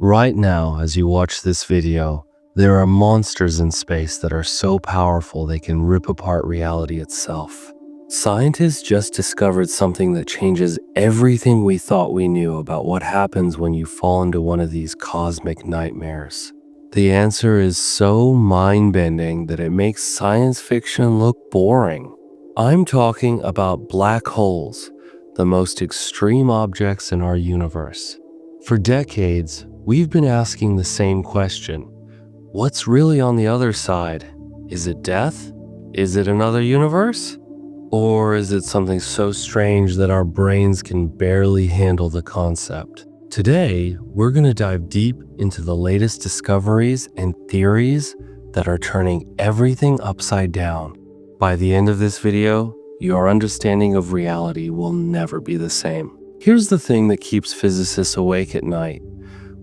Right now, as you watch this video, there are monsters in space that are so powerful they can rip apart reality itself. Scientists just discovered something that changes everything we thought we knew about what happens when you fall into one of these cosmic nightmares. The answer is so mind-bending that it makes science fiction look boring. I'm talking about black holes, the most extreme objects in our universe. For decades, we've been asking the same question. What's really on the other side? Is it death? Is it another universe? Or is it something so strange that our brains can barely handle the concept? Today, we're going to dive deep into the latest discoveries and theories that are turning everything upside down. By the end of this video, your understanding of reality will never be the same. Here's the thing that keeps physicists awake at night.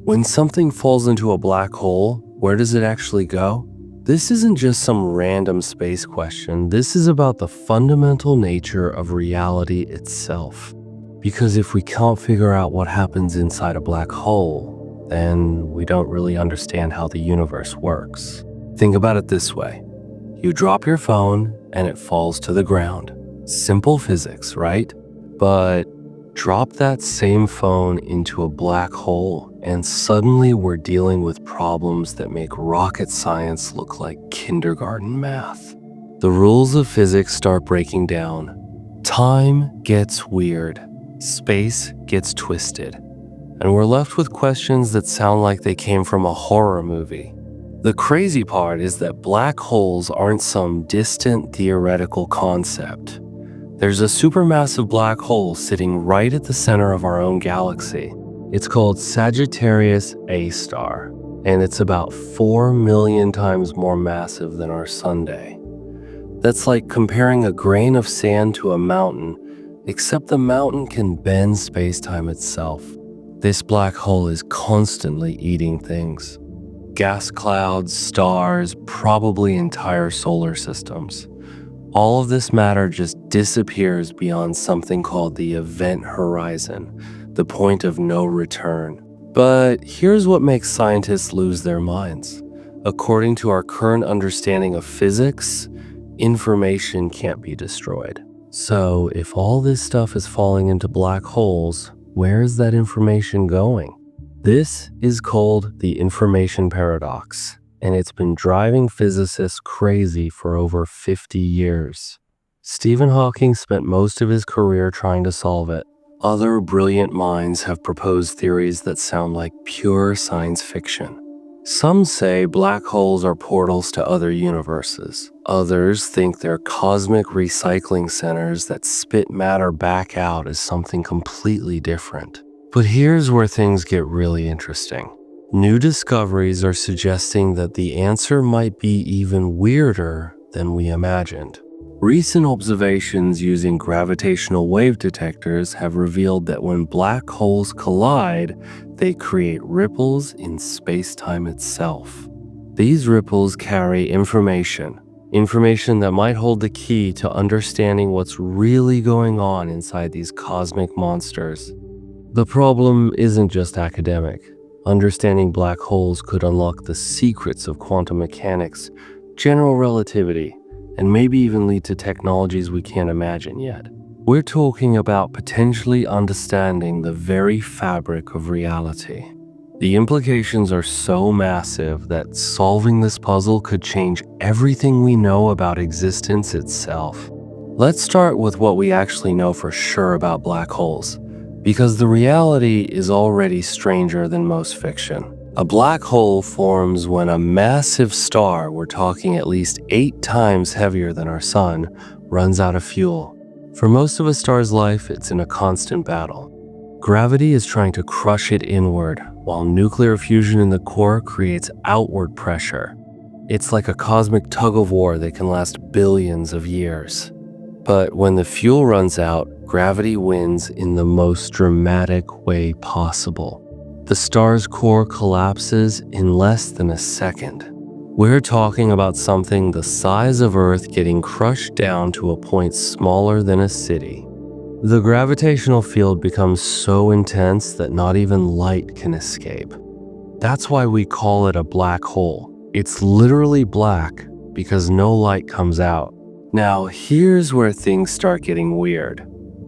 When something falls into a black hole, where does it actually go? This isn't just some random space question. This is about the fundamental nature of reality itself. Because if we can't figure out what happens inside a black hole, then we don't really understand how the universe works. Think about it this way. You drop your phone and it falls to the ground. Simple physics, right? But drop that same phone into a black hole and suddenly we're dealing with problems that make rocket science look like kindergarten math. The rules of physics start breaking down. Time gets weird. Space gets twisted. And we're left with questions that sound like they came from a horror movie. The crazy part is that black holes aren't some distant theoretical concept. There's a supermassive black hole sitting right at the center of our own galaxy. It's called Sagittarius A star, and it's about 4 million times more massive than our Sunday. That's like comparing a grain of sand to a mountain, except the mountain can bend space-time itself. This black hole is constantly eating things. Gas clouds, stars, probably entire solar systems. All of this matter just disappears beyond something called the event horizon, the point of no return. But here's what makes scientists lose their minds. According to our current understanding of physics, information can't be destroyed. So if all this stuff is falling into black holes, where is that information going? This is called the information paradox, and it's been driving physicists crazy for over 50 years. Stephen Hawking spent most of his career trying to solve it. Other brilliant minds have proposed theories that sound like pure science fiction. Some say black holes are portals to other universes. Others think they're cosmic recycling centers that spit matter back out as something completely different. But here's where things get really interesting. New discoveries are suggesting that the answer might be even weirder than we imagined. Recent observations using gravitational wave detectors have revealed that when black holes collide, they create ripples in space-time itself. These ripples carry information that might hold the key to understanding what's really going on inside these cosmic monsters. The problem isn't just academic. Understanding black holes could unlock the secrets of quantum mechanics, general relativity, and maybe even lead to technologies we can't imagine yet. We're talking about potentially understanding the very fabric of reality. The implications are so massive that solving this puzzle could change everything we know about existence itself. Let's start with what we actually know for sure about black holes, because the reality is already stranger than most fiction. A black hole forms when a massive star, we're talking at least 8 times heavier than our sun, runs out of fuel. For most of a star's life, it's in a constant battle. Gravity is trying to crush it inward, while nuclear fusion in the core creates outward pressure. It's like a cosmic tug-of-war that can last billions of years. But when the fuel runs out, gravity wins in the most dramatic way possible. The star's core collapses in less than a second. We're talking about something the size of Earth getting crushed down to a point smaller than a city. The gravitational field becomes so intense that not even light can escape. That's why we call it a black hole. It's literally black because no light comes out. Now, here's where things start getting weird.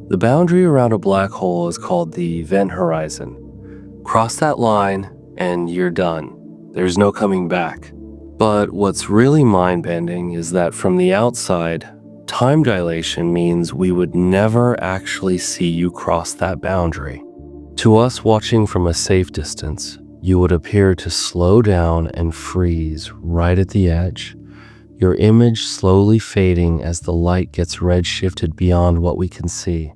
The boundary around a black hole is called the event horizon. Cross that line and you're done. There's no coming back. But what's really mind-bending is that from the outside, time dilation means we would never actually see you cross that boundary. To us watching from a safe distance, you would appear to slow down and freeze right at the edge, your image slowly fading as the light gets redshifted beyond what we can see.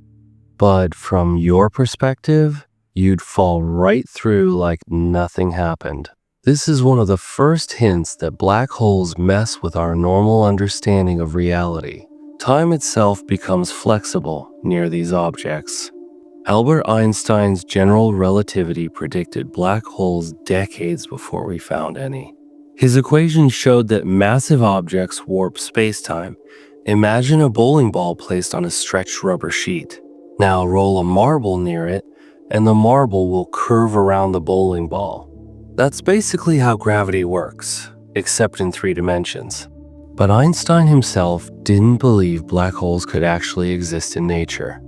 But from your perspective, you'd fall right through like nothing happened. This is one of the first hints that black holes mess with our normal understanding of reality. Time itself becomes flexible near these objects. Albert Einstein's general relativity predicted black holes decades before we found any. His equations showed that massive objects warp spacetime. Imagine a bowling ball placed on a stretched rubber sheet. Now roll a marble near it, and the marble will curve around the bowling ball. That's basically how gravity works, except in 3 dimensions. But Einstein himself didn't believe black holes could actually exist in nature.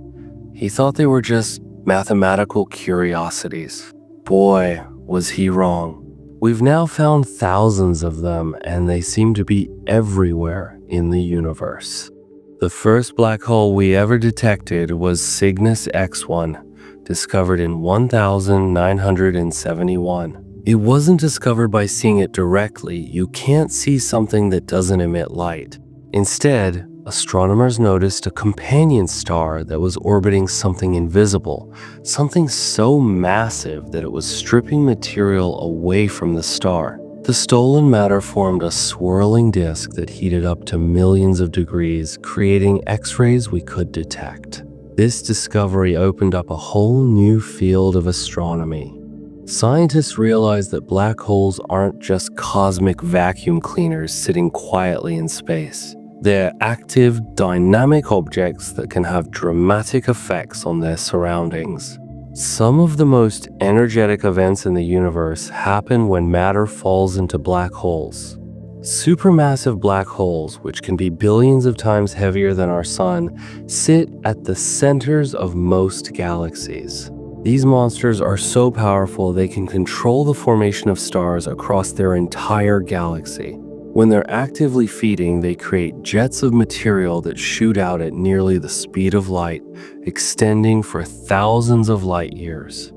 He thought they were just mathematical curiosities. Boy, was he wrong. We've now found thousands of them, and they seem to be everywhere in the universe. The first black hole we ever detected was Cygnus X1, discovered in 1971. It wasn't discovered by seeing it directly. You can't see something that doesn't emit light. Instead, astronomers noticed a companion star that was orbiting something invisible, something so massive that it was stripping material away from the star. The stolen matter formed a swirling disk that heated up to millions of degrees, creating X-rays we could detect. This discovery opened up a whole new field of astronomy. Scientists realized that black holes aren't just cosmic vacuum cleaners sitting quietly in space. They're active, dynamic objects that can have dramatic effects on their surroundings. Some of the most energetic events in the universe happen when matter falls into black holes. Supermassive black holes, which can be billions of times heavier than our sun, sit at the centers of most galaxies. These monsters are so powerful they can control the formation of stars across their entire galaxy. When they're actively feeding, they create jets of material that shoot out at nearly the speed of light, extending for thousands of light years.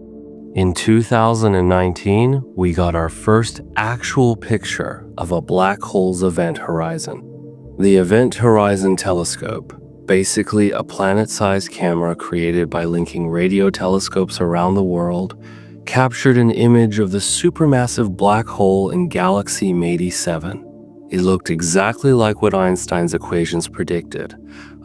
In 2019, we got our first actual picture of a black hole's event horizon. The Event Horizon Telescope, basically a planet-sized camera created by linking radio telescopes around the world, captured an image of the supermassive black hole in galaxy MADI 7. It looked exactly like what Einstein's equations predicted,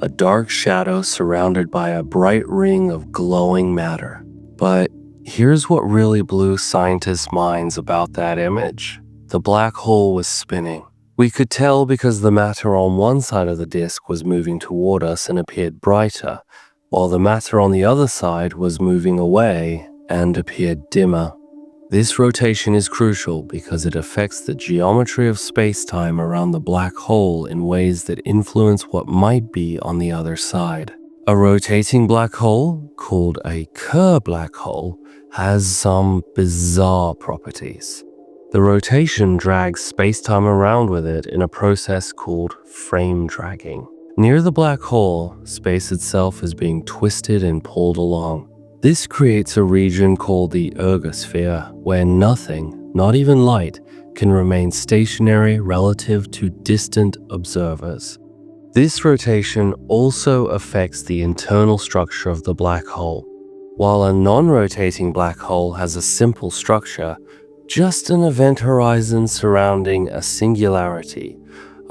a dark shadow surrounded by a bright ring of glowing matter. But here's what really blew scientists' minds about that image. The black hole was spinning. We could tell because the matter on one side of the disk was moving toward us and appeared brighter, while the matter on the other side was moving away and appeared dimmer. This rotation is crucial because it affects the geometry of space-time around the black hole in ways that influence what might be on the other side. A rotating black hole, called a Kerr black hole, has some bizarre properties. The rotation drags space-time around with it in a process called frame dragging. Near the black hole, space itself is being twisted and pulled along. This creates a region called the ergosphere, where nothing, not even light, can remain stationary relative to distant observers. This rotation also affects the internal structure of the black hole. While a non-rotating black hole has a simple structure, just an event horizon surrounding a singularity,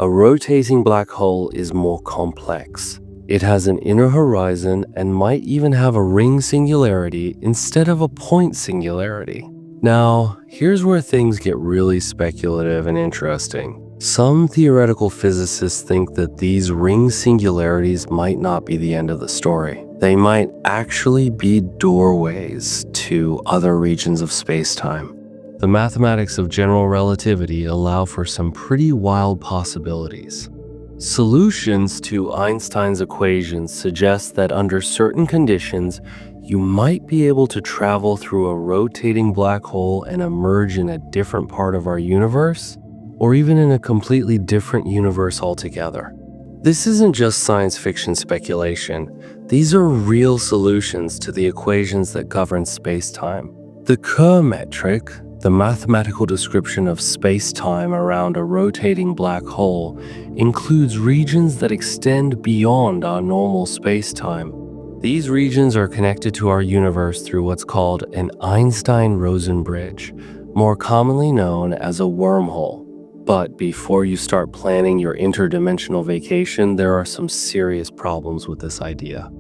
a rotating black hole is more complex. It has an inner horizon and might even have a ring singularity instead of a point singularity. Now, here's where things get really speculative and interesting. Some theoretical physicists think that these ring singularities might not be the end of the story. They might actually be doorways to other regions of space-time. The mathematics of general relativity allow for some pretty wild possibilities. Solutions to Einstein's equations suggest that under certain conditions, you might be able to travel through a rotating black hole and emerge in a different part of our universe, or even in a completely different universe altogether. This isn't just science fiction speculation. These are real solutions to the equations that govern space-time. The Kerr metric, the mathematical description of space-time around a rotating black hole, includes regions that extend beyond our normal space-time. These regions are connected to our universe through what's called an Einstein-Rosen bridge, more commonly known as a wormhole. But before you start planning your interdimensional vacation, there are some serious problems with this idea.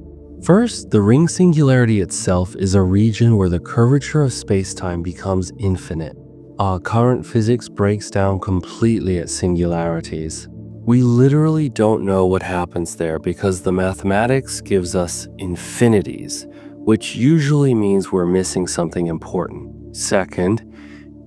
First, the ring singularity itself is a region where the curvature of space-time becomes infinite. Our current physics breaks down completely at singularities. We literally don't know what happens there because the mathematics gives us infinities, which usually means we're missing something important. Second,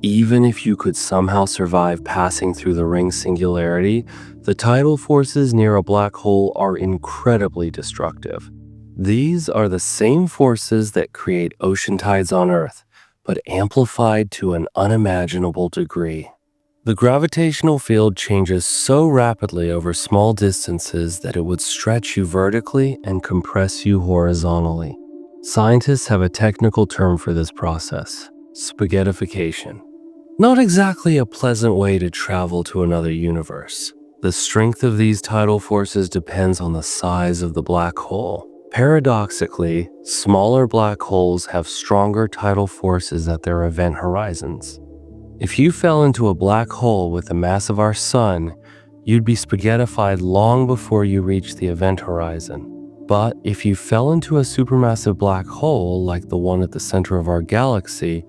even if you could somehow survive passing through the ring singularity, the tidal forces near a black hole are incredibly destructive. These are the same forces that create ocean tides on Earth, but amplified to an unimaginable degree. The gravitational field changes so rapidly over small distances that it would stretch you vertically and compress you horizontally. Scientists have a technical term for this process: spaghettification. Not exactly a pleasant way to travel to another universe. The strength of these tidal forces depends on the size of the black hole. Paradoxically, smaller black holes have stronger tidal forces at their event horizons. If you fell into a black hole with the mass of our sun, you'd be spaghettified long before you reach the event horizon. But if you fell into a supermassive black hole like the one at the center of our galaxy,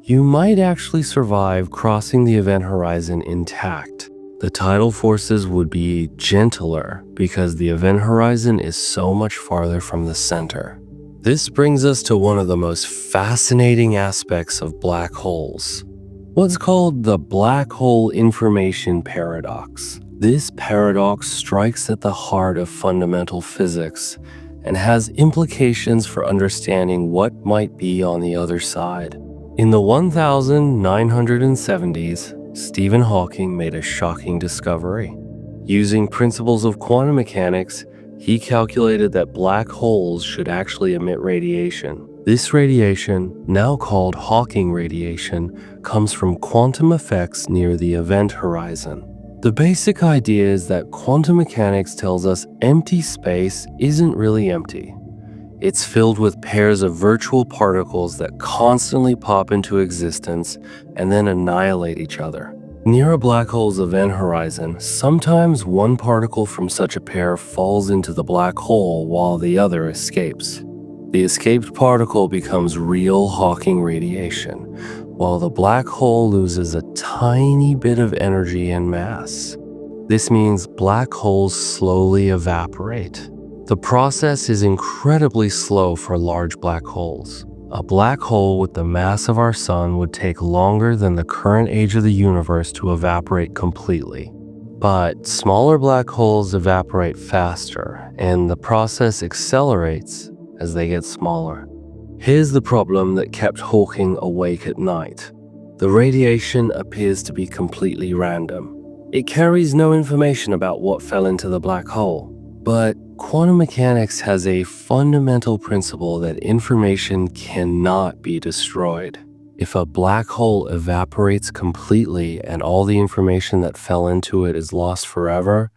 you might actually survive crossing the event horizon intact. The tidal forces would be gentler because the event horizon is so much farther from the center. This brings us to one of the most fascinating aspects of black holes: what's called the black hole information paradox. This paradox strikes at the heart of fundamental physics and has implications for understanding what might be on the other side. In the 1970s, Stephen Hawking made a shocking discovery. Using principles of quantum mechanics, he calculated that black holes should actually emit radiation. This radiation, now called Hawking radiation, comes from quantum effects near the event horizon. The basic idea is that quantum mechanics tells us empty space isn't really empty. It's filled with pairs of virtual particles that constantly pop into existence and then annihilate each other. Near a black hole's event horizon, sometimes one particle from such a pair falls into the black hole while the other escapes. The escaped particle becomes real Hawking radiation, while the black hole loses a tiny bit of energy and mass. This means black holes slowly evaporate. The process is incredibly slow for large black holes. A black hole with the mass of our sun would take longer than the current age of the universe to evaporate completely. But smaller black holes evaporate faster, and the process accelerates as they get smaller. Here's the problem that kept Hawking awake at night. The radiation appears to be completely random. It carries no information about what fell into the black hole. But quantum mechanics has a fundamental principle that information cannot be destroyed. If a black hole evaporates completely and all the information that fell into it is lost forever,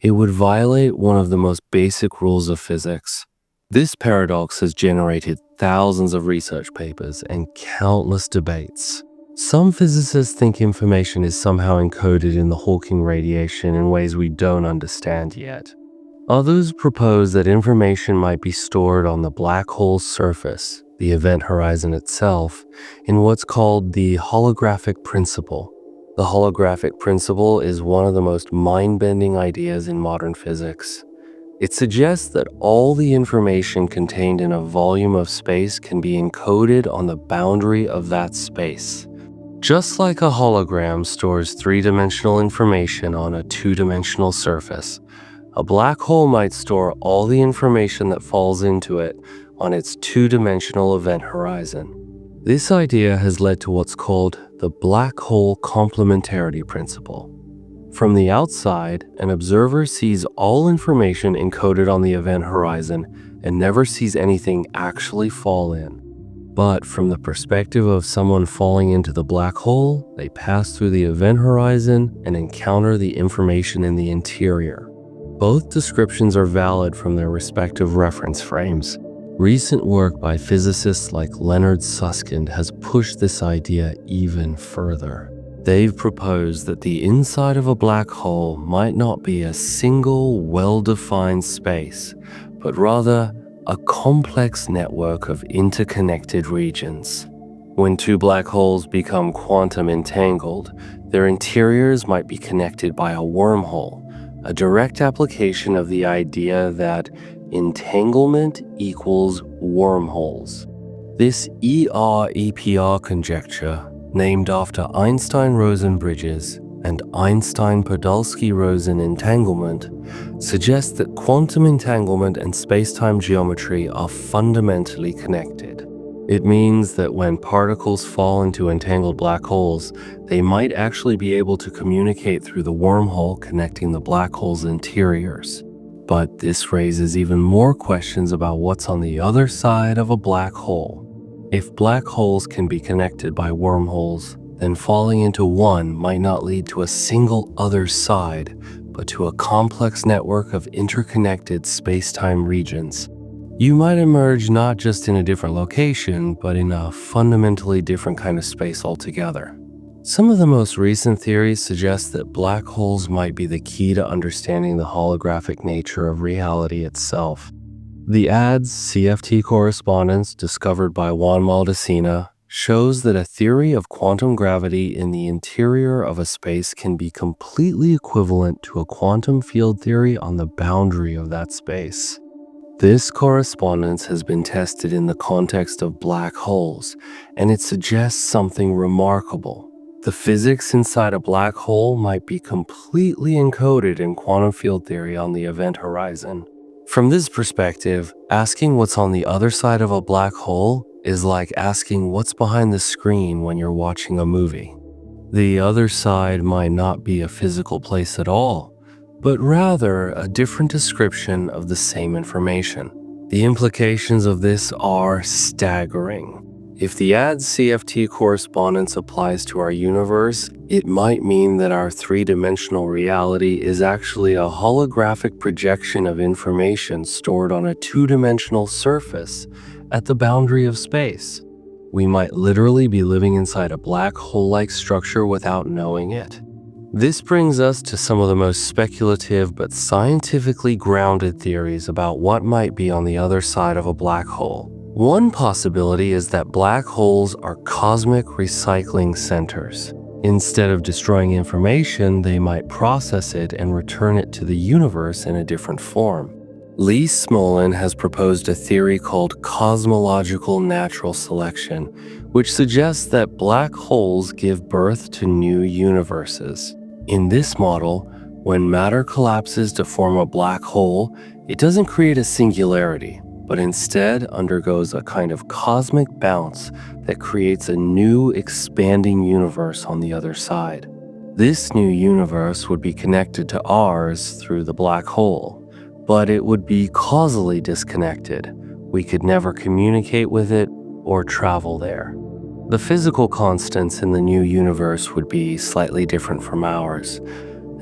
it would violate one of the most basic rules of physics. This paradox has generated thousands of research papers and countless debates. Some physicists think information is somehow encoded in the Hawking radiation in ways we don't understand yet. Others propose that information might be stored on the black hole's surface, the event horizon itself, in what's called the holographic principle. The holographic principle is one of the most mind-bending ideas in modern physics. It suggests that all the information contained in a volume of space can be encoded on the boundary of that space. Just like a hologram stores three-dimensional information on a two-dimensional surface, a black hole might store all the information that falls into it on its two-dimensional event horizon. This idea has led to what's called the black hole complementarity principle. From the outside, an observer sees all information encoded on the event horizon and never sees anything actually fall in. But from the perspective of someone falling into the black hole, they pass through the event horizon and encounter the information in the interior. Both descriptions are valid from their respective reference frames. Recent work by physicists like Leonard Susskind has pushed this idea even further. They've proposed that the inside of a black hole might not be a single, well-defined space, but rather a complex network of interconnected regions. When two black holes become quantum entangled, their interiors might be connected by a wormhole, a direct application of the idea that entanglement equals wormholes. This ER-EPR conjecture, named after Einstein-Rosen bridges and Einstein-Podolsky-Rosen entanglement, suggests that quantum entanglement and space-time geometry are fundamentally connected. It means that when particles fall into entangled black holes, they might actually be able to communicate through the wormhole connecting the black hole's interiors. But this raises even more questions about what's on the other side of a black hole. If black holes can be connected by wormholes, then falling into one might not lead to a single other side, but to a complex network of interconnected space-time regions. You might emerge not just in a different location, but in a fundamentally different kind of space altogether. Some of the most recent theories suggest that black holes might be the key to understanding the holographic nature of reality itself. The ADS CFT correspondence discovered by Juan Maldacena shows that a theory of quantum gravity in the interior of a space can be completely equivalent to a quantum field theory on the boundary of that space. This correspondence has been tested in the context of black holes, and it suggests something remarkable. The physics inside a black hole might be completely encoded in quantum field theory on the event horizon. From this perspective, asking what's on the other side of a black hole is like asking what's behind the screen when you're watching a movie. The other side might not be a physical place at all, but rather a different description of the same information. The implications of this are staggering. If the ADS CFT correspondence applies to our universe, it might mean that our three-dimensional reality is actually a holographic projection of information stored on a two-dimensional surface at the boundary of space. We might literally be living inside a black hole-like structure without knowing it. This brings us to some of the most speculative but scientifically grounded theories about what might be on the other side of a black hole. One possibility is that black holes are cosmic recycling centers. Instead of destroying information, they might process it and return it to the universe in a different form. Lee Smolin has proposed a theory called cosmological natural selection, which suggests that black holes give birth to new universes. In this model, when matter collapses to form a black hole, it doesn't create a singularity, but instead undergoes a kind of cosmic bounce that creates a new expanding universe on the other side. This new universe would be connected to ours through the black hole, but it would be causally disconnected. We could never communicate with it or travel there. The physical constants in the new universe would be slightly different from ours,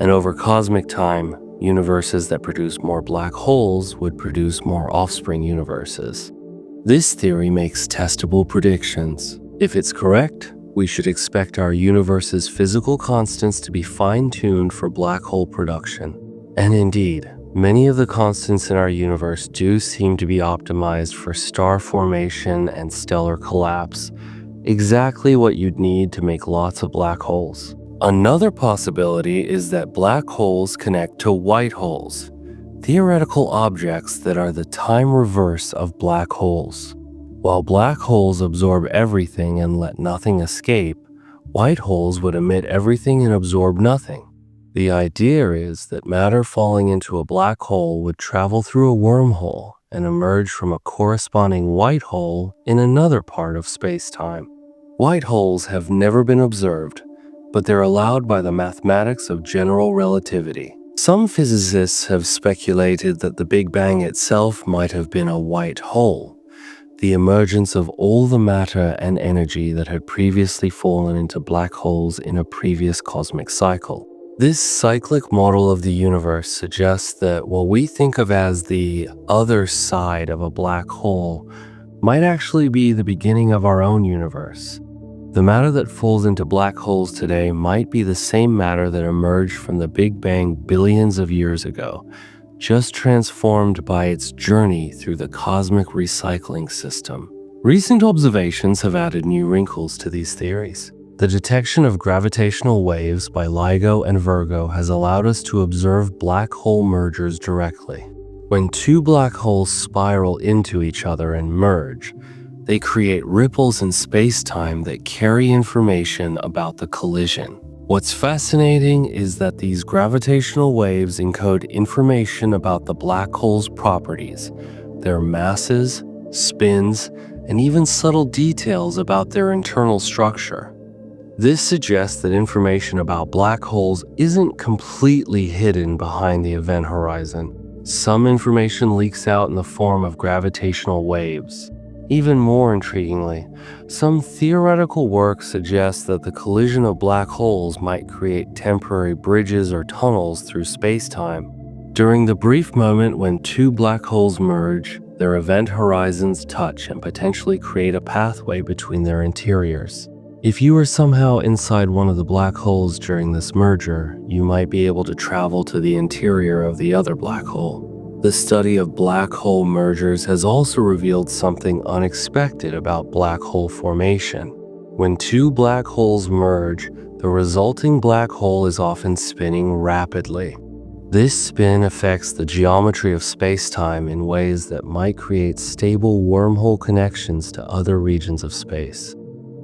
and over cosmic time, universes that produce more black holes would produce more offspring universes. This theory makes testable predictions. If it's correct, we should expect our universe's physical constants to be fine-tuned for black hole production. And indeed, many of the constants in our universe do seem to be optimized for star formation and stellar collapse, exactly what you'd need to make lots of black holes. Another possibility is that black holes connect to white holes, theoretical objects that are the time reverse of black holes. While black holes absorb everything and let nothing escape, White holes would emit everything and absorb nothing. The idea is that matter falling into a black hole would travel through a wormhole and emerge from a corresponding white hole in another part of space-time. White holes have never been observed, but they're allowed by the mathematics of general relativity. Some physicists have speculated that the Big Bang itself might have been a white hole, the emergence of all the matter and energy that had previously fallen into black holes in a previous cosmic cycle. This cyclic model of the universe suggests that what we think of as the other side of a black hole might actually be the beginning of our own universe. The matter that falls into black holes today might be the same matter that emerged from the Big Bang billions of years ago, just transformed by its journey through the cosmic recycling system. Recent observations have added new wrinkles to these theories. The detection of gravitational waves by LIGO and Virgo has allowed us to observe black hole mergers directly. When two black holes spiral into each other and merge, they create ripples in space-time that carry information about the collision. What's fascinating is that these gravitational waves encode information about the black hole's properties, their masses, spins, and even subtle details about their internal structure. This suggests that information about black holes isn't completely hidden behind the event horizon. Some information leaks out in the form of gravitational waves. Even more intriguingly, some theoretical work suggests that the collision of black holes might create temporary bridges or tunnels through space-time. During the brief moment when two black holes merge, their event horizons touch and potentially create a pathway between their interiors. If you were somehow inside one of the black holes during this merger, you might be able to travel to the interior of the other black hole. The study of black hole mergers has also revealed something unexpected about black hole formation. When two black holes merge, the resulting black hole is often spinning rapidly. This spin affects the geometry of space-time in ways that might create stable wormhole connections to other regions of space.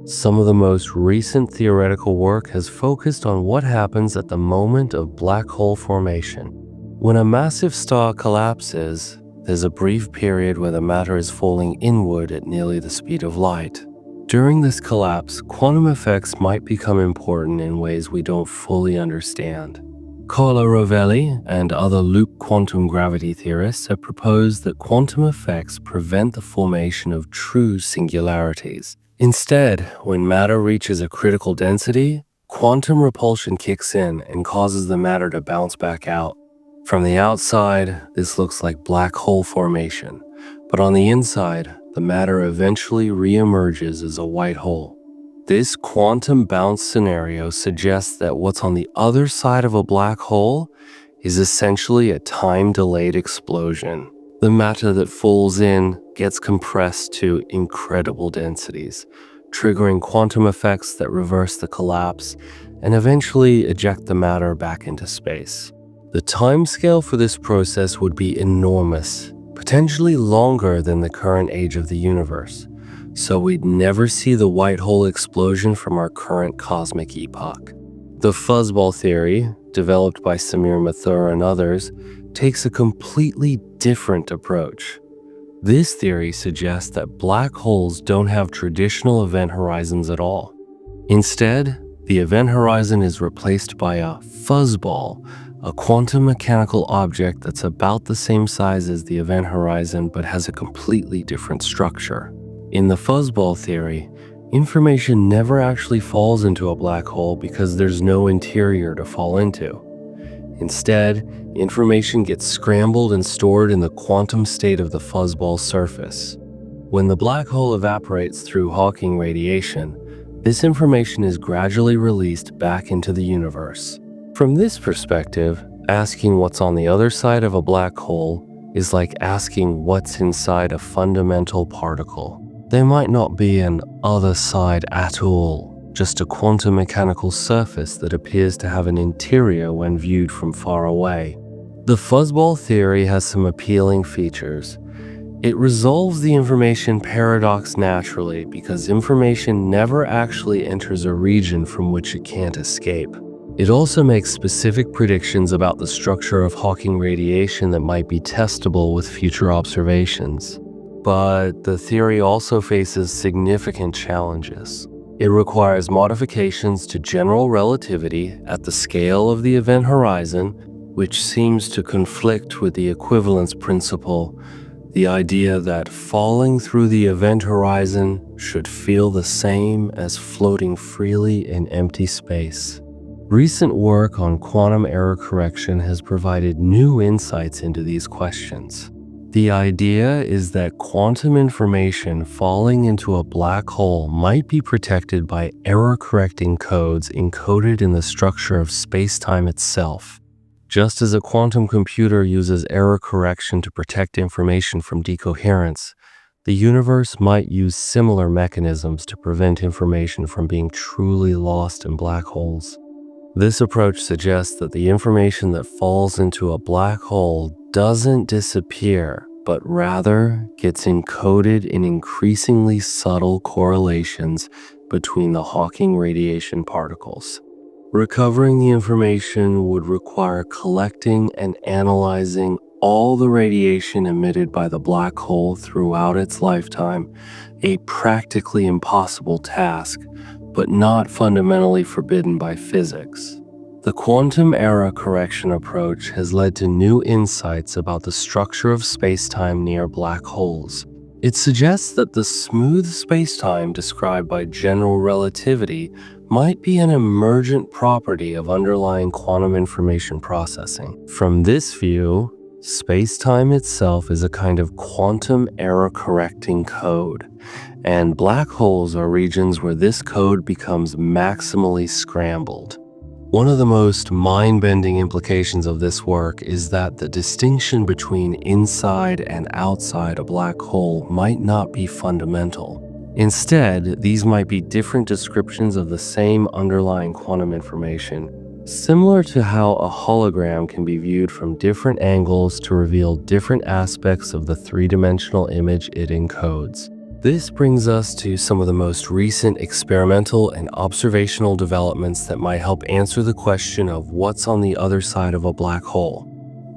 Some of the most recent theoretical work has focused on what happens at the moment of black hole formation. When a massive star collapses, there's a brief period where the matter is falling inward at nearly the speed of light. During this collapse, quantum effects might become important in ways we don't fully understand. Carlo Rovelli and other loop quantum gravity theorists have proposed that quantum effects prevent the formation of true singularities. Instead, when matter reaches a critical density, quantum repulsion kicks in and causes the matter to bounce back out. From the outside, this looks like black hole formation, but on the inside, the matter eventually re-emerges as a white hole. This quantum bounce scenario suggests that what's on the other side of a black hole is essentially a time-delayed explosion. The matter that falls in gets compressed to incredible densities, triggering quantum effects that reverse the collapse and eventually eject the matter back into space. The timescale for this process would be enormous, potentially longer than the current age of the universe, so we'd never see the white hole explosion from our current cosmic epoch. The fuzzball theory, developed by Samir Mathur and others, takes a completely different approach. This theory suggests that black holes don't have traditional event horizons at all. Instead, the event horizon is replaced by a fuzzball, a quantum mechanical object that's about the same size as the event horizon but has a completely different structure. In the fuzzball theory, information never actually falls into a black hole because there's no interior to fall into. Instead, information gets scrambled and stored in the quantum state of the fuzzball surface. When the black hole evaporates through Hawking radiation, this information is gradually released back into the universe. From this perspective, asking what's on the other side of a black hole is like asking what's inside a fundamental particle. There might not be an other side at all, just a quantum mechanical surface that appears to have an interior when viewed from far away. The fuzzball theory has some appealing features. It resolves the information paradox naturally because information never actually enters a region from which it can't escape. It also makes specific predictions about the structure of Hawking radiation that might be testable with future observations. But the theory also faces significant challenges. It requires modifications to general relativity at the scale of the event horizon, which seems to conflict with the equivalence principle, the idea that falling through the event horizon should feel the same as floating freely in empty space. Recent work on quantum error correction has provided new insights into these questions. The idea is that quantum information falling into a black hole might be protected by error-correcting codes encoded in the structure of space-time itself. Just as a quantum computer uses error correction to protect information from decoherence, the universe might use similar mechanisms to prevent information from being truly lost in black holes. This approach suggests that the information that falls into a black hole doesn't disappear, but rather gets encoded in increasingly subtle correlations between the Hawking radiation particles. Recovering the information would require collecting and analyzing all the radiation emitted by the black hole throughout its lifetime, a practically impossible task, but not fundamentally forbidden by physics. The quantum error correction approach has led to new insights about the structure of spacetime near black holes. It suggests that the smooth spacetime described by general relativity might be an emergent property of underlying quantum information processing. From this view, spacetime itself is a kind of quantum error-correcting code, and black holes are regions where this code becomes maximally scrambled. One of the most mind-bending implications of this work is that the distinction between inside and outside a black hole might not be fundamental. Instead, these might be different descriptions of the same underlying quantum information, similar to how a hologram can be viewed from different angles to reveal different aspects of the three-dimensional image it encodes. This brings us to some of the most recent experimental and observational developments that might help answer the question of what's on the other side of a black hole.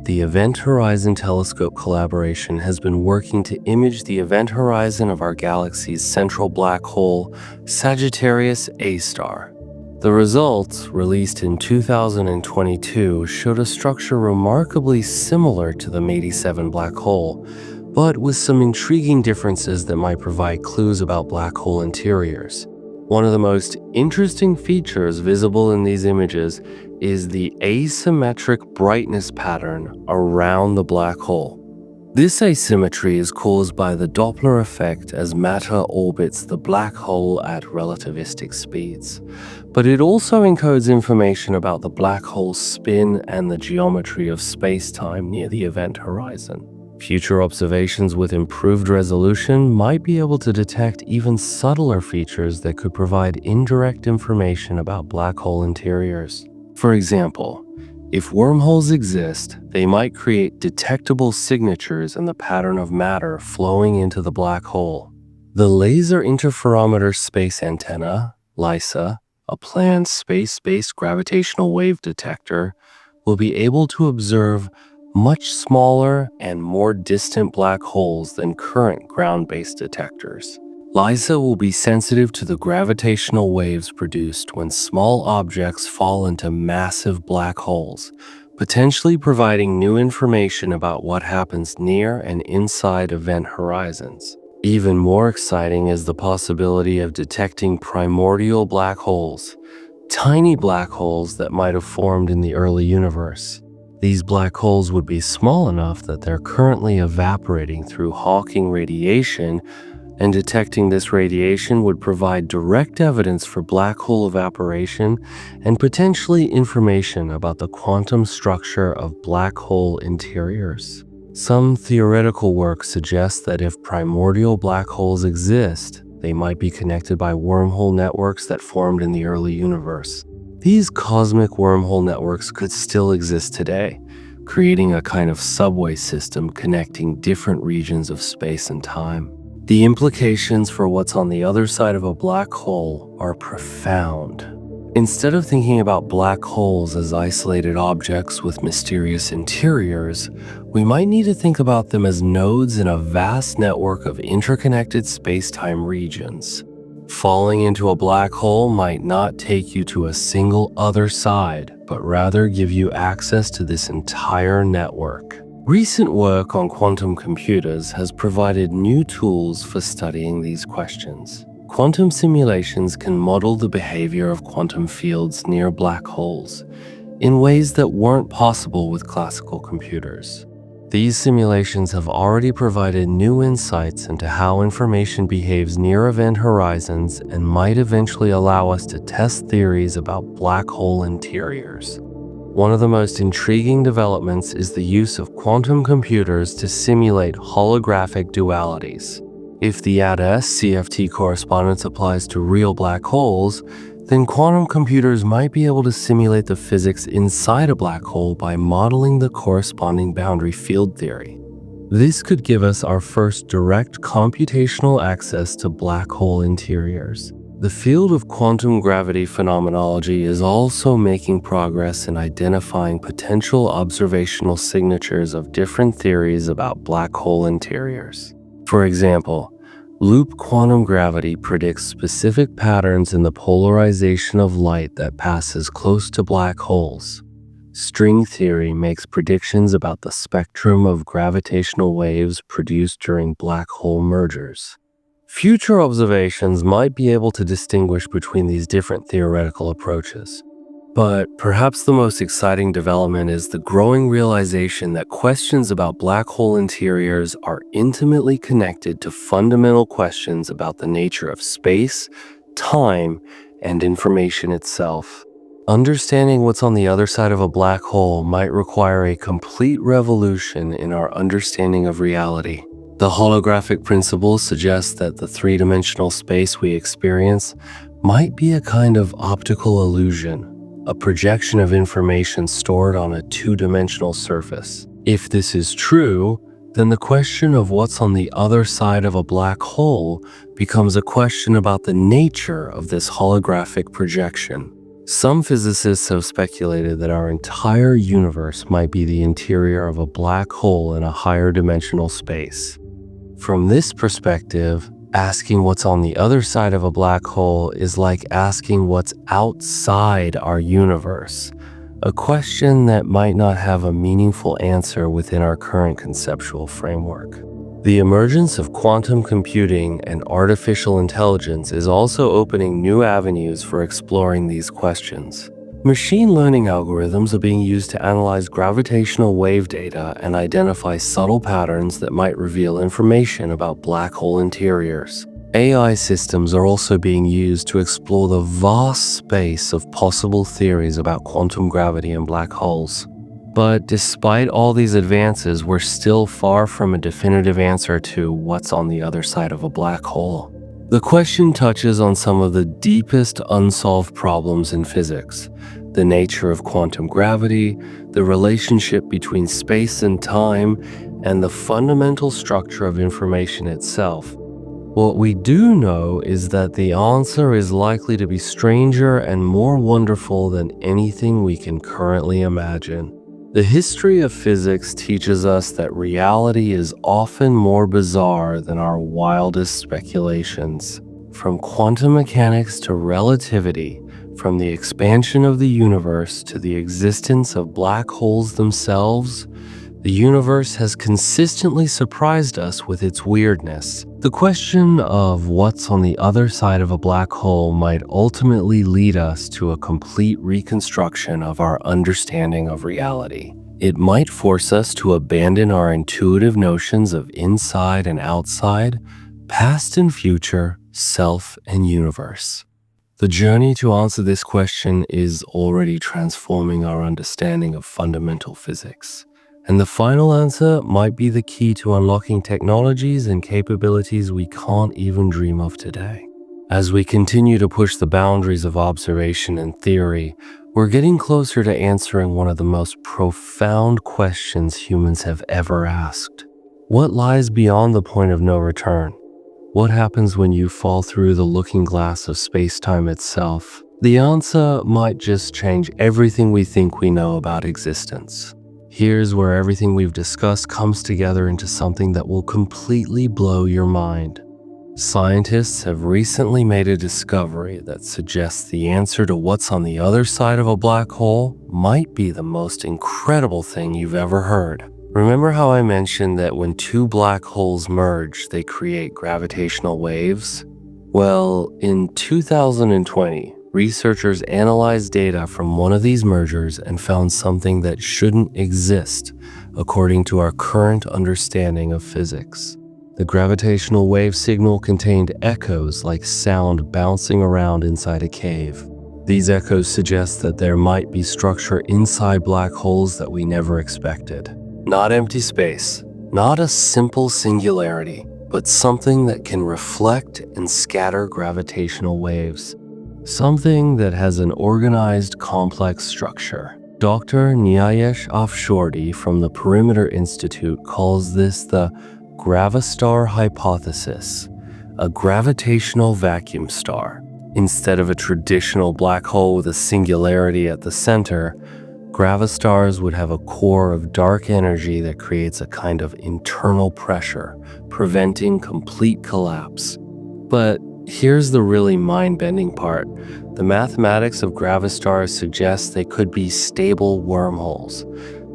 The Event Horizon Telescope collaboration has been working to image the event horizon of our galaxy's central black hole, Sagittarius A star. The results, released in 2022, showed a structure remarkably similar to the MATE 7 black hole, but with some intriguing differences that might provide clues about black hole interiors. One of the most interesting features visible in these images is the asymmetric brightness pattern around the black hole. This asymmetry is caused by the Doppler effect as matter orbits the black hole at relativistic speeds. But it also encodes information about the black hole's spin and the geometry of space-time near the event horizon. Future observations with improved resolution might be able to detect even subtler features that could provide indirect information about black hole interiors. For example, if wormholes exist, they might create detectable signatures in the pattern of matter flowing into the black hole. The Laser Interferometer Space Antenna, LISA, a planned space-based gravitational wave detector, will be able to observe much smaller and more distant black holes than current ground-based detectors. LISA will be sensitive to the gravitational waves produced when small objects fall into massive black holes, potentially providing new information about what happens near and inside event horizons. Even more exciting is the possibility of detecting primordial black holes, tiny black holes that might have formed in the early universe. These black holes would be small enough that they're currently evaporating through Hawking radiation, and detecting this radiation would provide direct evidence for black hole evaporation and potentially information about the quantum structure of black hole interiors. Some theoretical work suggests that if primordial black holes exist, they might be connected by wormhole networks that formed in the early universe. These cosmic wormhole networks could still exist today, creating a kind of subway system connecting different regions of space and time. The implications for what's on the other side of a black hole are profound. Instead of thinking about black holes as isolated objects with mysterious interiors, we might need to think about them as nodes in a vast network of interconnected space-time regions. Falling into a black hole might not take you to a single other side, but rather give you access to this entire network. Recent work on quantum computers has provided new tools for studying these questions. Quantum simulations can model the behavior of quantum fields near black holes in ways that weren't possible with classical computers. These simulations have already provided new insights into how information behaves near event horizons and might eventually allow us to test theories about black hole interiors. One of the most intriguing developments is the use of quantum computers to simulate holographic dualities. If the ADS-CFT correspondence applies to real black holes, then quantum computers might be able to simulate the physics inside a black hole by modeling the corresponding boundary field theory. This could give us our first direct computational access to black hole interiors. The field of quantum gravity phenomenology is also making progress in identifying potential observational signatures of different theories about black hole interiors. For example, loop quantum gravity predicts specific patterns in the polarization of light that passes close to black holes. String theory makes predictions about the spectrum of gravitational waves produced during black hole mergers. Future observations might be able to distinguish between these different theoretical approaches. But perhaps the most exciting development is the growing realization that questions about black hole interiors are intimately connected to fundamental questions about the nature of space, time, and information itself. Understanding what's on the other side of a black hole might require a complete revolution in our understanding of reality. The holographic principle suggests that the three-dimensional space we experience might be a kind of optical illusion, a projection of information stored on a two-dimensional surface. If this is true, then the question of what's on the other side of a black hole becomes a question about the nature of this holographic projection. Some physicists have speculated that our entire universe might be the interior of a black hole in a higher dimensional space. From this perspective, asking what's on the other side of a black hole is like asking what's outside our universe, a question that might not have a meaningful answer within our current conceptual framework. The emergence of quantum computing and artificial intelligence is also opening new avenues for exploring these questions. Machine learning algorithms are being used to analyze gravitational wave data and identify subtle patterns that might reveal information about black hole interiors. AI systems are also being used to explore the vast space of possible theories about quantum gravity and black holes. But despite all these advances, we're still far from a definitive answer to what's on the other side of a black hole. The question touches on some of the deepest unsolved problems in physics: the nature of quantum gravity, the relationship between space and time, and the fundamental structure of information itself. What we do know is that the answer is likely to be stranger and more wonderful than anything we can currently imagine. The history of physics teaches us that reality is often more bizarre than our wildest speculations. From quantum mechanics to relativity, from the expansion of the universe to the existence of black holes themselves, the universe has consistently surprised us with its weirdness. The question of what's on the other side of a black hole might ultimately lead us to a complete reconstruction of our understanding of reality. It might force us to abandon our intuitive notions of inside and outside, past and future, self and universe. The journey to answer this question is already transforming our understanding of fundamental physics. And the final answer might be the key to unlocking technologies and capabilities we can't even dream of today. As we continue to push the boundaries of observation and theory, we're getting closer to answering one of the most profound questions humans have ever asked. What lies beyond the point of no return? What happens when you fall through the looking glass of space-time itself? The answer might just change everything we think we know about existence. Here's where everything we've discussed comes together into something that will completely blow your mind. Scientists have recently made a discovery that suggests the answer to what's on the other side of a black hole might be the most incredible thing you've ever heard. Remember how I mentioned that when two black holes merge, they create gravitational waves? Well, in 2020, researchers analyzed data from one of these mergers and found something that shouldn't exist, according to our current understanding of physics. The gravitational wave signal contained echoes like sound bouncing around inside a cave. These echoes suggest that there might be structure inside black holes that we never expected. Not empty space, not a simple singularity, but something that can reflect and scatter gravitational waves. Something that has an organized, complex structure. Dr. Nyayesh Afshordi from the Perimeter Institute calls this the Gravistar hypothesis, a gravitational vacuum star. Instead of a traditional black hole with a singularity at the center, gravastars would have a core of dark energy that creates a kind of internal pressure, preventing complete collapse. But here's the really mind-bending part. The mathematics of gravastars suggests they could be stable wormholes.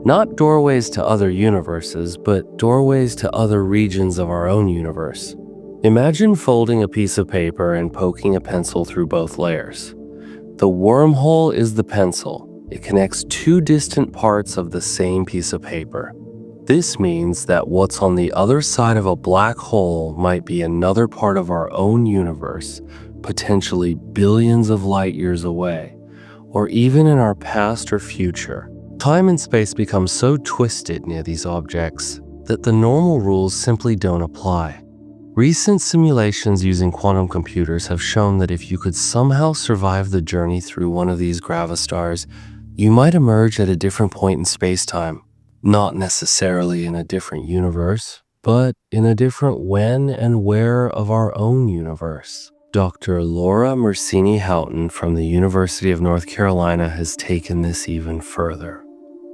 Not doorways to other universes, but doorways to other regions of our own universe. Imagine folding a piece of paper and poking a pencil through both layers. The wormhole is the pencil. It connects two distant parts of the same piece of paper. This means that what's on the other side of a black hole might be another part of our own universe, potentially billions of light years away, or even in our past or future. Time and space become so twisted near these objects that the normal rules simply don't apply. Recent simulations using quantum computers have shown that if you could somehow survive the journey through one of these gravastars, you might emerge at a different point in space-time. Not necessarily in a different universe, but in a different when and where of our own universe. Dr. Laura Mersini-Houghton from the University of North Carolina has taken this even further.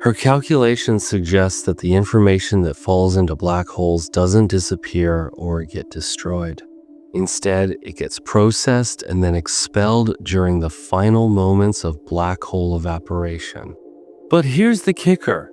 Her calculations suggest that the information that falls into black holes doesn't disappear or get destroyed. Instead, it gets processed and then expelled during the final moments of black hole evaporation. But here's the kicker.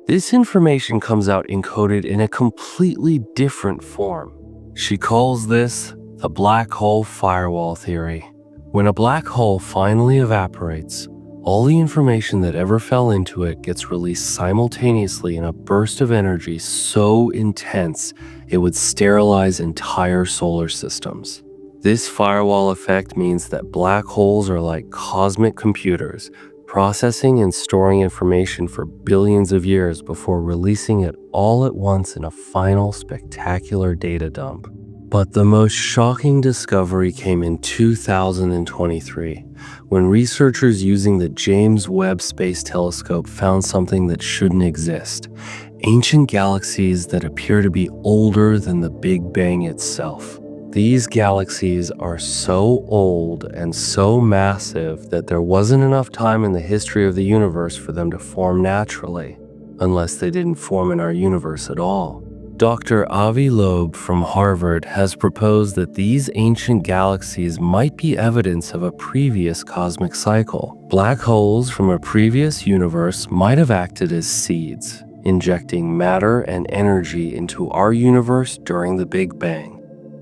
This information comes out encoded in a completely different form. She calls this the black hole firewall theory. When a black hole finally evaporates, all the information that ever fell into it gets released simultaneously in a burst of energy so intense it would sterilize entire solar systems. This firewall effect means that black holes are like cosmic computers, processing and storing information for billions of years before releasing it all at once in a final spectacular data dump. But the most shocking discovery came in 2023, when researchers using the James Webb Space Telescope found something that shouldn't exist: ancient galaxies that appear to be older than the Big Bang itself. These galaxies are so old and so massive that there wasn't enough time in the history of the universe for them to form naturally, unless they didn't form in our universe at all. Dr. Avi Loeb from Harvard has proposed that these ancient galaxies might be evidence of a previous cosmic cycle. Black holes from a previous universe might have acted as seeds, injecting matter and energy into our universe during the Big Bang.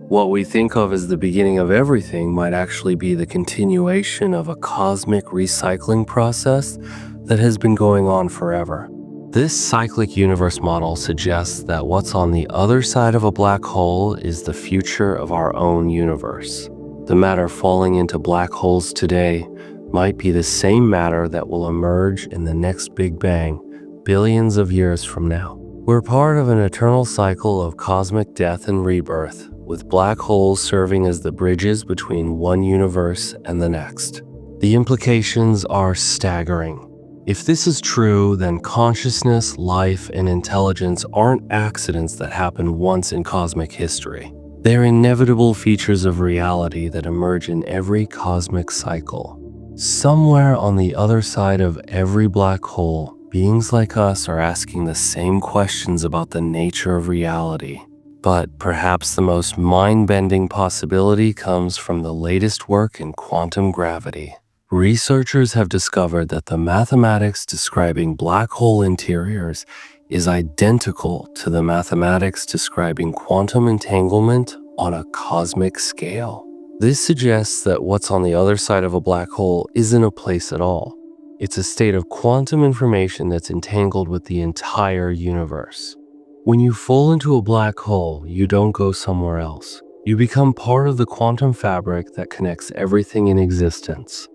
What we think of as the beginning of everything might actually be the continuation of a cosmic recycling process that has been going on forever. This cyclic universe model suggests that what's on the other side of a black hole is the future of our own universe. The matter falling into black holes today might be the same matter that will emerge in the next Big Bang billions of years from now. We're part of an eternal cycle of cosmic death and rebirth, with black holes serving as the bridges between one universe and the next. The implications are staggering. If this is true, then consciousness, life, and intelligence aren't accidents that happen once in cosmic history. They're inevitable features of reality that emerge in every cosmic cycle. Somewhere on the other side of every black hole, beings like us are asking the same questions about the nature of reality. But perhaps the most mind-bending possibility comes from the latest work in quantum gravity. Researchers have discovered that the mathematics describing black hole interiors is identical to the mathematics describing quantum entanglement on a cosmic scale. This suggests that what's on the other side of a black hole isn't a place at all. It's a state of quantum information that's entangled with the entire universe. When you fall into a black hole, you don't go somewhere else. You become part of the quantum fabric that connects everything in existence.